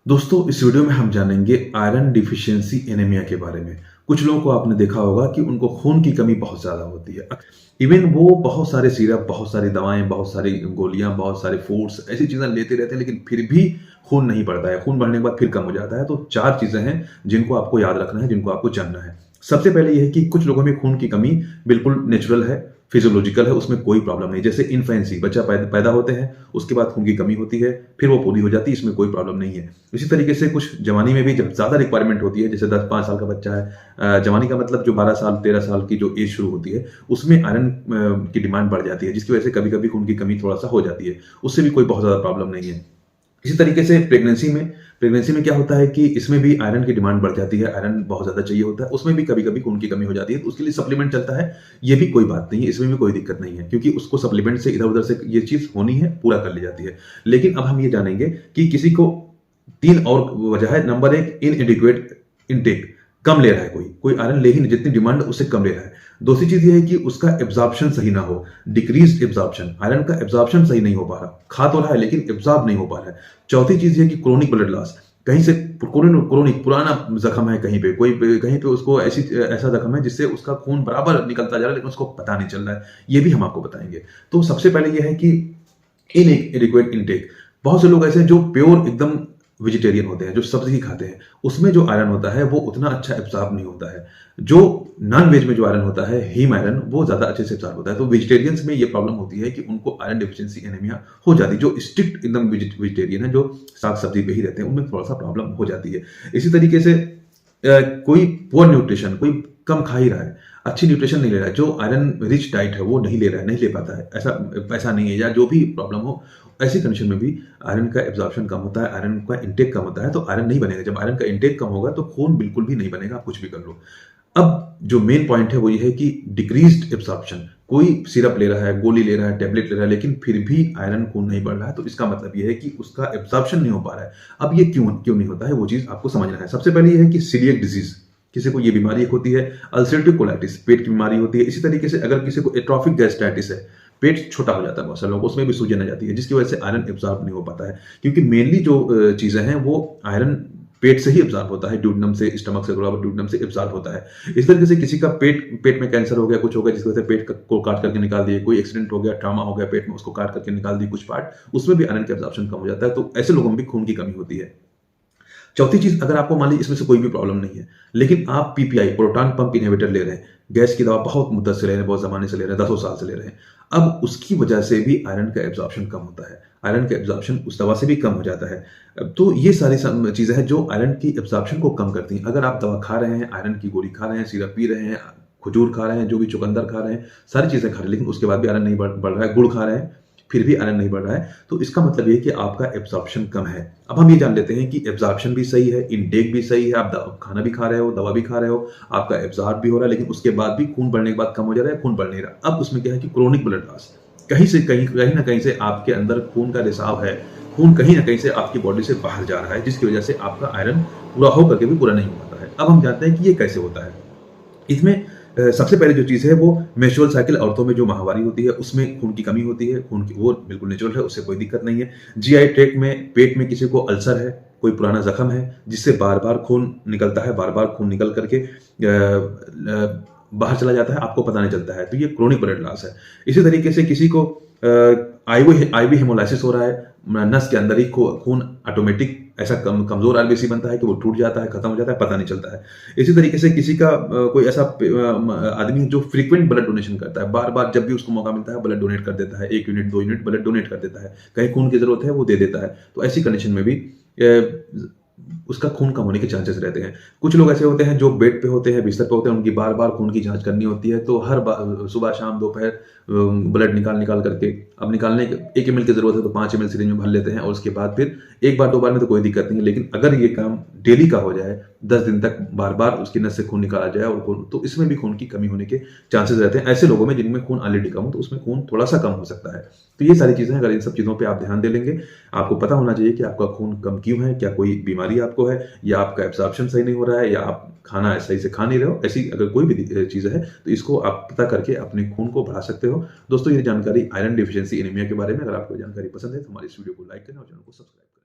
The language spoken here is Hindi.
दोस्तों इस वीडियो में हम जानेंगे आयरन डिफिशियंसी एनीमिया के बारे में। कुछ लोगों को आपने देखा होगा कि उनको खून की कमी बहुत ज़्यादा होती है। इवन वो बहुत सारे सिरप, बहुत सारी दवाएं, बहुत सारी गोलियां, बहुत सारे फूड्स ऐसी चीज़ें लेते रहते हैं, लेकिन फिर भी खून नहीं बढ़ता है। खून बढ़ने के बाद फिर कम हो जाता है। तो 4 चीज़ें हैं जिनको आपको याद रखना है, जिनको आपको जानना है। सबसे पहले ये है कि कुछ लोगों में खून की कमी बिल्कुल नेचुरल है, फिजियोलॉजिकल है, उसमें कोई प्रॉब्लम नहीं। जैसे इन्फेंसी, बच्चा पैदा होते हैं, उसके बाद खून की कमी होती है, फिर वो पूरी हो जाती है, इसमें कोई प्रॉब्लम नहीं है। इसी तरीके से कुछ जवानी में भी जब ज़्यादा रिक्वायरमेंट होती है, जैसे 10-5 साल का बच्चा है, जवानी का मतलब जो 12 साल 13 साल की जो एज शुरू होती है, उसमें आयरन की डिमांड बढ़ जाती है, जिसकी वजह से कभी-कभी खून की कमी थोड़ा-सा हो जाती है। उससे भी कोई बहुत ज़्यादा प्रॉब्लम नहीं है। इसी तरीके से प्रेगनेंसी में क्या होता है कि इसमें भी आयरन की डिमांड बढ़ जाती है, आयरन बहुत ज़्यादा चाहिए होता है, उसमें भी कभी-कभी खून की कमी हो जाती है, तो उसके लिए सप्लीमेंट चलता है, ये भी कोई बात नहीं है, इसमें भी कोई दिक्कत नहीं है, क्योंकि उसको सप्लीमेंट से इधर-उधर से ये चीज़ होनी है, पूरा कर ली जाती है। लेकिन अब हम ये जानेंगे कि किसी को 3 और वजह है। नंबर 1 इनएडिक्वेट इनटेक, कम ले रहा है कोई आयरन ले ही नहीं, जितनी डिमांड उससे कम ले रहा है। दूसरी चीज़ ये है कि उसका एब्जॉर्प्शन सही ना हो, डिक्रीज्ड एब्जॉर्प्शन, आयरन का एब्जॉर्प्शन सही नहीं हो पा रहा, खा तो रहा है लेकिन एब्जॉर्ब नहीं हो पा रहा है। चौथी चीज़ ये है कि क्रोनिक ब्लड लॉस, कहीं से क्रोनिक पुराना जख्म है, कहीं पे उसको ऐसा जख्म है जिससे उसका खून बराबर निकलता जा रहा है, लेकिन उसको पता नहीं चल रहा है। ये भी हम आपको बताएंगे। तो सबसे पहले ये है कि इनएडिक्वेट इनटेक। बहुत से लोग ऐसे हैं जो प्योर एकदम वेजिटेरियन होते हैं, जो सब्जी ही खाते हैं, उसमें जो आयरन होता है वो उतना अच्छा एब्जॉर्ब नहीं होता है। जो नॉन वेज में जो आयरन होता है, हीम आयरन, वो ज़्यादा अच्छे से एब्जॉर्ब होता है। तो वेजिटेरियंस में ये प्रॉब्लम होती है कि उनको आयरन डिफिशियंसी एनीमिया हो जाती है। जो स्ट्रिक्ट एकदम वेजिटेरियन है, जो साग सब्जी पे ही रहते हैं, उनमें थोड़ा सा प्रॉब्लम हो जाती है। इसी तरीके से कोई पुअर न्यूट्रिशन, कोई कम खा ही रहा है, अच्छी न्यूट्रिशन नहीं ले रहा है, जो आयरन रिच डाइट है वो नहीं ले रहा है, नहीं ले पाता है, ऐसा पैसा नहीं है या जो भी प्रॉब्लम हो, ऐसी कंडीशन में भी आयरन का एब्जॉर्प्शन कम होता है, आयरन का इंटेक कम होता है, तो आयरन नहीं बनेगा। जब आयरन का इंटेक कम होगा तो खून बिल्कुल भी नहीं बनेगा, आप कुछ भी कर लो। अब जो मेन पॉइंट है वो ये है कि डिक्रीज्ड एब्जॉर्प्शन, कोई सिरप ले रहा है, गोली ले रहा है, टेबलेट ले रहा है, लेकिन फिर भी आयरन खून नहीं बढ़ रहा है, तो इसका मतलब ये है कि उसका एब्जॉर्प्शन नहीं हो पा रहा है। अब ये क्यों क्यों नहीं होता है, वो चीज आपको समझना है। सबसे पहले ये है कि सीलिएक डिजीज, किसी को ये बीमारी होती है। अल्सरेटिव कोलाइटिस, पेट की बीमारी होती है। इसी तरीके से अगर किसी को एट्रोफिक गैस्ट्राइटिस है, पेट छोटा हो जाता है बहुत सारे लोगों को, उसमें भी सूजन आ जाती है, जिसकी वजह से आयरन एब्जॉर्ब नहीं हो पाता है, क्योंकि मेनली जो चीजें हैं वो आयरन पेट से ही एब्जॉर्ब होता है, ड्यूडेनम से, स्टमक से, ड्यूडेनम से एब्जॉर्ब होता है। इस तरीके से किसी का पेट में कैंसर हो गया, कुछ हो गया, जिसकी वजह से पेट को काट करके निकाल दिए, कोई एक्सीडेंट हो गया, ट्रामा हो गया पेट में, उसको काट करके निकाल दिए कुछ पार्ट, उसमें भी आयरन का एब्जॉर्प्शन कम हो जाता है। तो ऐसे लोगों में भी खून की कमी होती है। चौथी चीज, अगर आपको मान लीजिए इसमें से कोई भी प्रॉब्लम नहीं है, लेकिन आप पीपीआई, प्रोटॉन पंप इनहिबिटर ले रहे हैं, गैस की दवा बहुत मुद्दत से ले रहे हैं, बहुत जमाने से ले रहे हैं, 10 साल से ले रहे हैं, अब उसकी वजह से भी आयरन का एब्जॉर्प्शन कम होता है, आयरन का एब्जॉर्प्शन उस दवा से भी कम हो जाता है। तो ये सारी चीजें हैं जो आयरन की एब्जॉर्प्शन को कम करती हैं। अगर आप दवा खा रहे हैं, आयरन की गोली खा रहे हैं, सिरप पी रहे हैं, खजूर खा रहे हैं, जो भी चुकंदर खा रहे हैं, सारी चीजें खा रहे हैं, लेकिन उसके बाद भी आयरन नहीं बढ़ रहा है, गुड़ खा रहे हैं, फिर भी आयरन नहीं बढ़ रहा है, तो इसका मतलब ये है कि आपका एब्जॉर्प्शन कम है। अब हम ये जान लेते हैं कि एब्जॉर्प्शन भी सही है, इनटेक भी सही है, आप खाना भी खा रहे हो, दवा भी खा रहे हो, आपका एब्जॉर्ब भी हो रहा है, लेकिन उसके बाद भी खून बढ़ने के बाद कम हो जा रहा है, खून बढ़ नहीं रहा। अब उसमें क्या है कि क्रोनिक ब्लड लॉस, कहीं ना कहीं से आपके अंदर खून का रिसाव है, खून कहीं ना कहीं से आपकी बॉडी से बाहर जा रहा है, जिसकी वजह से आपका आयरन पूरा होकर के भी पूरा नहीं हो पाता है। अब हम जानते हैं कि ये कैसे होता है। इसमें सबसे पहले जो चीज़ है वो मेंस्ट्रुअल साइकिल, औरतों में जो माहवारी होती है उसमें खून की कमी होती है, खून की वो बिल्कुल नेचुरल है, उससे कोई दिक्कत नहीं है। जीआई ट्रैक्ट में, पेट में किसी को अल्सर है, कोई पुराना जख्म है जिससे बार बार खून निकलता है, बार बार खून निकल करके बाहर चला जाता है, आपको पता नहीं चलता है, तो ये क्रोनिक ब्लड लॉस है। इसी तरीके से किसी को आईवी हेमोलाइसिस हो रहा है, नस के अंदर ही खून ऑटोमेटिक ऐसा कमजोर आरबीसी बनता है कि वो टूट जाता है, खत्म हो जाता है, पता नहीं चलता है। इसी तरीके से किसी का कोई ऐसा आदमी है जो फ्रीक्वेंट ब्लड डोनेशन करता है, बार बार जब भी उसको मौका मिलता है ब्लड डोनेट कर देता है, 1 यूनिट 2 यूनिट ब्लड डोनेट कर देता है, कहीं खून की जरूरत है वो दे देता है, तो ऐसी कंडीशन में भी उसका खून कम होने के चांसेस रहते हैं। कुछ लोग ऐसे होते हैं जो बेड पे होते हैं, बिस्तर पे होते हैं, उनकी बार बार खून की जांच करनी होती है, तो हर सुबह शाम दोपहर ब्लड निकाल करके, अब निकालने 1 ml की जरूरत है तो 5 ml सिरिंज में भर लेते हैं, और उसके बाद फिर 1 बार 2 बार में तो कोई दिक्कत नहीं है, लेकिन अगर ये काम डेली का हो जाए, 10 दिन तक बार बार उसकी नस से खून निकाला जाए और खून, तो इसमें भी खून की कमी होने के चांसेस रहते हैं। ऐसे लोगों में जिनमें खून ऑलरेडी कम हो, तो उसमें खून थोड़ा सा कम हो सकता है। तो ये सारी चीजें, अगर इन सब चीजों पर आप ध्यान दे लेंगे, आपको पता होना चाहिए कि आपका खून कम क्यों है, क्या कोई बीमारी आपको है, या आपका एब्जॉर्प्शन सही नहीं हो रहा है, या आप खाना सही से खा नहीं रहे हो, ऐसी अगर कोई भी चीज़ है तो इसको आप पता करके अपने खून को बढ़ा सकते हो। दोस्तों, ये जानकारी आयरन डिफिशियंसी एनीमिया के बारे में, अगर आपको जानकारी पसंद है तो हमारी इस वीडियो को लाइक करें और चैनल को सब्सक्राइब करें।